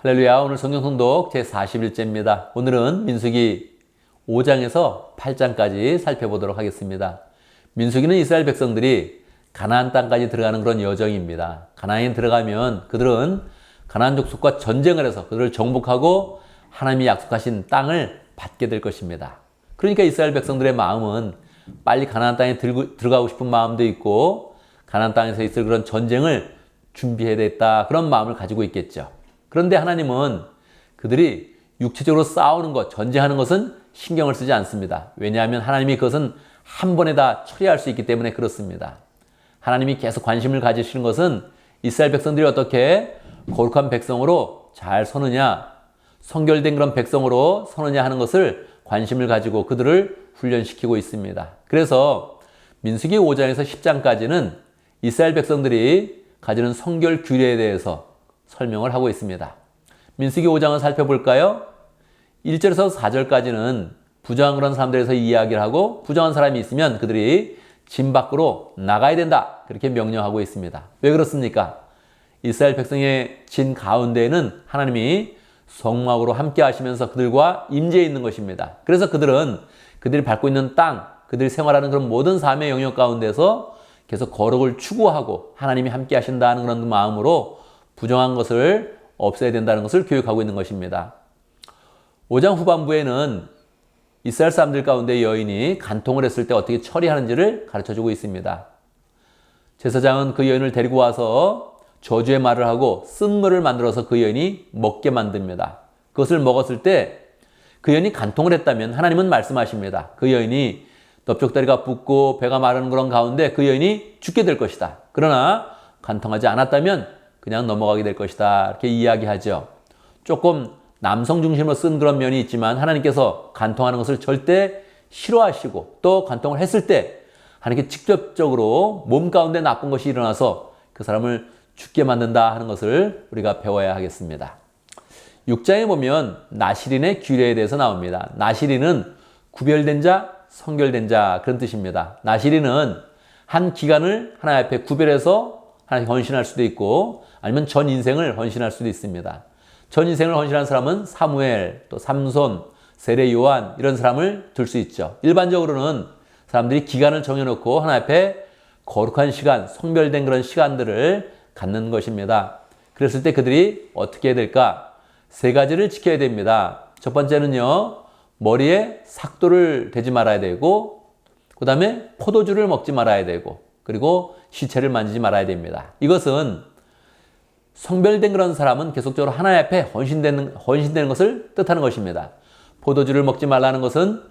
할렐루야. 오늘 성경 통독 제41제입니다. 오늘은 민수기 5장에서 8장까지 살펴보도록 하겠습니다. 민수기는 이스라엘 백성들이 가나안 땅까지 들어가는 그런 여정입니다. 가나안에 들어가면 그들은 가나안 족속과 전쟁을 해서 그들을 정복하고 하나님이 약속하신 땅을 받게 될 것입니다. 그러니까 이스라엘 백성들의 마음은 빨리 가나안 땅에 들어가고 싶은 마음도 있고 가나안 땅에서 있을 그런 전쟁을 준비해야 되겠다, 그런 마음을 가지고 있겠죠. 그런데 하나님은 그들이 육체적으로 싸우는 것, 전쟁하는 것은 신경을 쓰지 않습니다. 왜냐하면 하나님이 그것은 한 번에 다 처리할 수 있기 때문에 그렇습니다. 하나님이 계속 관심을 가지시는 것은 이스라엘 백성들이 어떻게 거룩한 백성으로 잘 서느냐, 성결된 그런 백성으로 서느냐 하는 것을 관심을 가지고 그들을 훈련시키고 있습니다. 그래서 민수기 5장에서 10장까지는 이스라엘 백성들이 가지는 성결 규례에 대해서 설명을 하고 있습니다. 민수기 5장을 살펴볼까요? 1절에서 4절까지는 부정한 그런 사람들에 대해서 이야기를 하고, 부정한 사람이 있으면 그들이 진 밖으로 나가야 된다, 그렇게 명령하고 있습니다. 왜 그렇습니까? 이스라엘 백성의 진 가운데에는 하나님이 성막으로 함께 하시면서 그들과 임재해 있는 것입니다. 그래서 그들이 밟고 있는 땅, 그들이 생활하는 그런 모든 삶의 영역 가운데서 계속 거룩을 추구하고 하나님이 함께 하신다는 그런 마음으로 부정한 것을 없애야 된다는 것을 교육하고 있는 것입니다. 5장 후반부에는 이스라엘 사람들 가운데 여인이 간통을 했을 때 어떻게 처리하는지를 가르쳐주고 있습니다. 제사장은 그 여인을 데리고 와서 저주의 말을 하고 쓴 물을 만들어서 그 여인이 먹게 만듭니다. 그것을 먹었을 때 그 여인이 간통을 했다면 하나님은 말씀하십니다. 그 여인이 넓적다리가 붓고 배가 마르는 그런 가운데 그 여인이 죽게 될 것이다. 그러나 간통하지 않았다면 그냥 넘어가게 될 것이다, 이렇게 이야기하죠. 조금 남성 중심으로 쓴 그런 면이 있지만 하나님께서 간통하는 것을 절대 싫어하시고, 또 간통을 했을 때 하나님께 직접적으로 몸 가운데 나쁜 것이 일어나서 그 사람을 죽게 만든다 하는 것을 우리가 배워야 하겠습니다. 6장에 보면 나실인의 규례에 대해서 나옵니다. 나실인은 구별된 자, 성결된 자, 그런 뜻입니다. 나실인은 한 기간을 하나님 앞에 구별해서 하나님께 헌신할 수도 있고, 아니면 전 인생을 헌신할 수도 있습니다. 전 인생을 헌신한 사람은 사무엘, 또 삼손, 세례 요한, 이런 사람을 들 수 있죠. 일반적으로는 사람들이 기간을 정해놓고 하나님 앞에 거룩한 시간, 성별된 그런 시간들을 갖는 것입니다. 그랬을 때 그들이 어떻게 해야 될까? 세 가지를 지켜야 됩니다. 첫 번째는요, 머리에 삭도를 대지 말아야 되고, 그 다음에 포도주를 먹지 말아야 되고, 그리고 시체를 만지지 말아야 됩니다. 이것은 성별된 그런 사람은 계속적으로 하나님 앞에 헌신되는 것을 뜻하는 것입니다. 포도주를 먹지 말라는 것은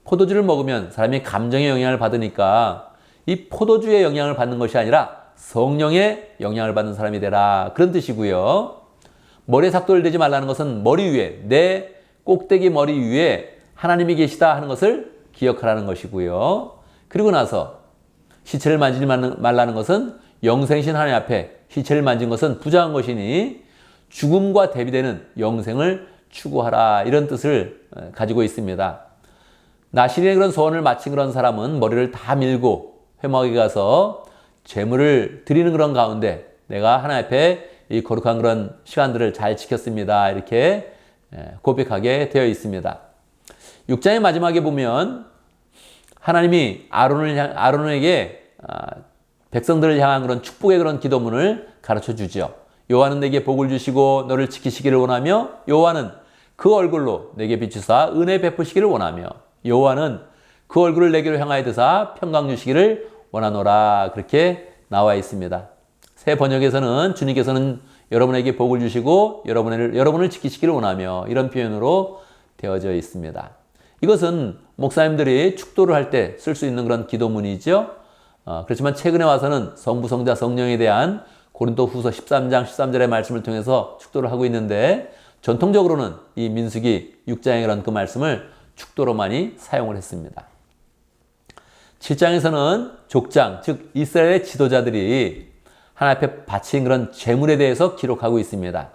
포도주를 먹으면 사람이 감정의 영향을 받으니까 이 포도주의 영향을 받는 것이 아니라 성령의 영향을 받는 사람이 되라, 그런 뜻이고요. 머리에 삭도를 대지 말라는 것은 머리 위에, 내 꼭대기 머리 위에 하나님이 계시다 하는 것을 기억하라는 것이고요. 그리고 나서 시체를 만지지 말라는 것은 영생신 하나님 앞에 시체를 만진 것은 부정한 것이니 죽음과 대비되는 영생을 추구하라, 이런 뜻을 가지고 있습니다. 나실인의 그런 소원을 마친 그런 사람은 머리를 다 밀고 회막에 가서 제물을 드리는 그런 가운데 내가 하나님 앞에 이 거룩한 그런 시간들을 잘 지켰습니다, 이렇게 고백하게 되어 있습니다. 6장의 마지막에 보면 하나님이 아론에게 백성들을 향한 그런 축복의 그런 기도문을 가르쳐 주죠. 여호와는 내게 복을 주시고 너를 지키시기를 원하며, 여호와는 그 얼굴로 내게 비추사 은혜 베푸시기를 원하며, 여호와는 그 얼굴을 내게로 향하여 드사 평강 주시기를 원하노라, 그렇게 나와 있습니다. 새 번역에서는 주님께서는 여러분에게 복을 주시고 여러분을 지키시기를 원하며, 이런 표현으로 되어져 있습니다. 이것은 목사님들이 축도를 할 때 쓸 수 있는 그런 기도문이죠. 그렇지만 최근에 와서는 성부, 성자, 성령에 대한 고린도 후서 13장 13절의 말씀을 통해서 축도를 하고 있는데, 전통적으로는 이 민수기 6장에 그런 그 말씀을 축도로 많이 사용을 했습니다. 7장에서는 족장, 즉 이스라엘의 지도자들이 하나님 앞에 바친 그런 제물에 대해서 기록하고 있습니다.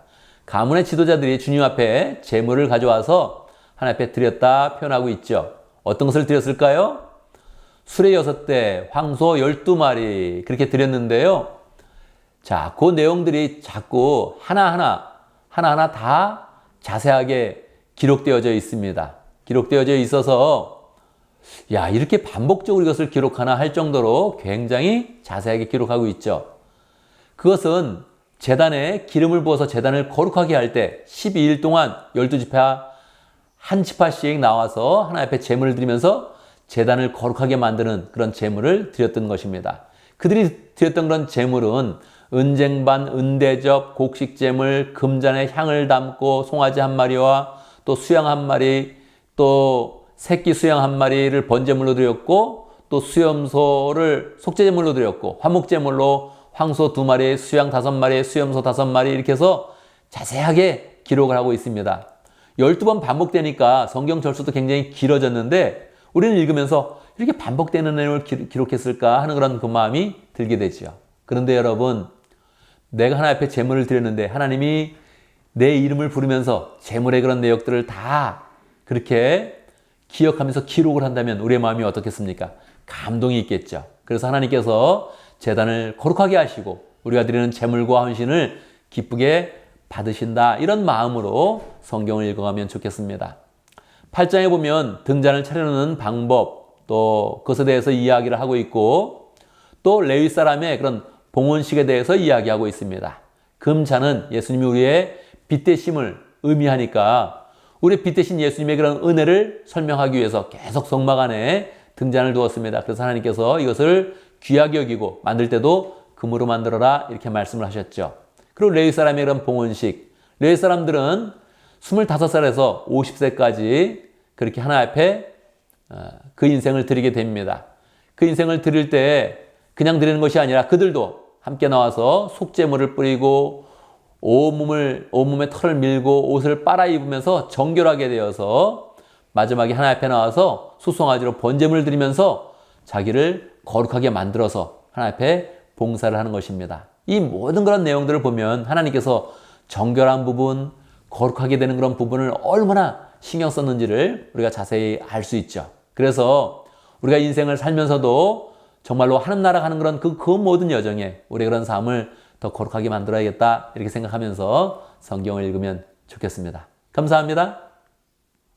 가문의 지도자들이 주님 앞에 제물을 가져와서 하나님 앞에 드렸다 표현하고 있죠. 어떤 것을 드렸을까요? 수레 6대, 황소 12마리, 그렇게 드렸는데요. 자, 그 내용들이 자꾸 하나하나 하나하나 다 자세하게 기록되어져 있습니다. 기록되어져 있어서 야, 이렇게 반복적으로 이것을 기록하나 할 정도로 굉장히 자세하게 기록하고 있죠. 그것은 제단에 기름을 부어서 제단을 거룩하게 할 때 12일 동안 12지파 한 지파씩 나와서 하나님 앞에 제물을 드리면서 제단을 거룩하게 만드는 그런 제물을 드렸던 것입니다. 그들이 드렸던 그런 제물은 은쟁반, 은대접, 곡식제물, 금잔에 향을 담고 송아지 한 마리와 또 수양 한 마리, 또 새끼 수양 한 마리를 번제물로 드렸고, 또 수염소를 속죄제물로 드렸고, 화목제물로 황소 2마리, 수양 5마리, 수염소 5마리 이렇게 해서 자세하게 기록을 하고 있습니다. 12번 반복되니까 성경 절수도 굉장히 길어졌는데 우리는 읽으면서 이렇게 반복되는 내용을 기록했을까 하는 그런 그 마음이 들게 되죠. 그런데 여러분, 내가 하나님 앞에 제물을 드렸는데 하나님이 내 이름을 부르면서 제물의 그런 내역들을 다 그렇게 기억하면서 기록을 한다면 우리의 마음이 어떻겠습니까? 감동이 있겠죠. 그래서 하나님께서 제단을 거룩하게 하시고 우리가 드리는 제물과 헌신을 기쁘게 받으신다, 이런 마음으로 성경을 읽어가면 좋겠습니다. 8장에 보면 등잔을 차려놓는 방법, 또 그것에 대해서 이야기를 하고 있고, 또 레위 사람의 그런 봉헌식에 대해서 이야기하고 있습니다. 금잔은 예수님이 우리의 빛 되심을 의미하니까 우리의 빛 되신 예수님의 그런 은혜를 설명하기 위해서 계속 성막 안에 등잔을 두었습니다. 그래서 하나님께서 이것을 귀하게 여기고 만들 때도 금으로 만들어라 이렇게 말씀을 하셨죠. 그리고 레위 사람의 그런 봉헌식, 레위 사람들은 25살에서 50세까지 그렇게 하나님 앞에 그 인생을 드리게 됩니다. 그 인생을 드릴 때 그냥 드리는 것이 아니라 그들도 함께 나와서 속죄물을 뿌리고 온몸에 털을 밀고 옷을 빨아 입으면서 정결하게 되어서 마지막에 하나님 앞에 나와서 수송아지로 번제물을 드리면서 자기를 거룩하게 만들어서 하나님 앞에 봉사를 하는 것입니다. 이 모든 그런 내용들을 보면 하나님께서 정결한 부분, 거룩하게 되는 그런 부분을 얼마나 신경 썼는지를 우리가 자세히 알 수 있죠. 그래서 우리가 인생을 살면서도 정말로 하나님 나라 가는 그런 그 모든 여정에 우리의 그런 삶을 더 거룩하게 만들어야겠다 이렇게 생각하면서 성경을 읽으면 좋겠습니다. 감사합니다.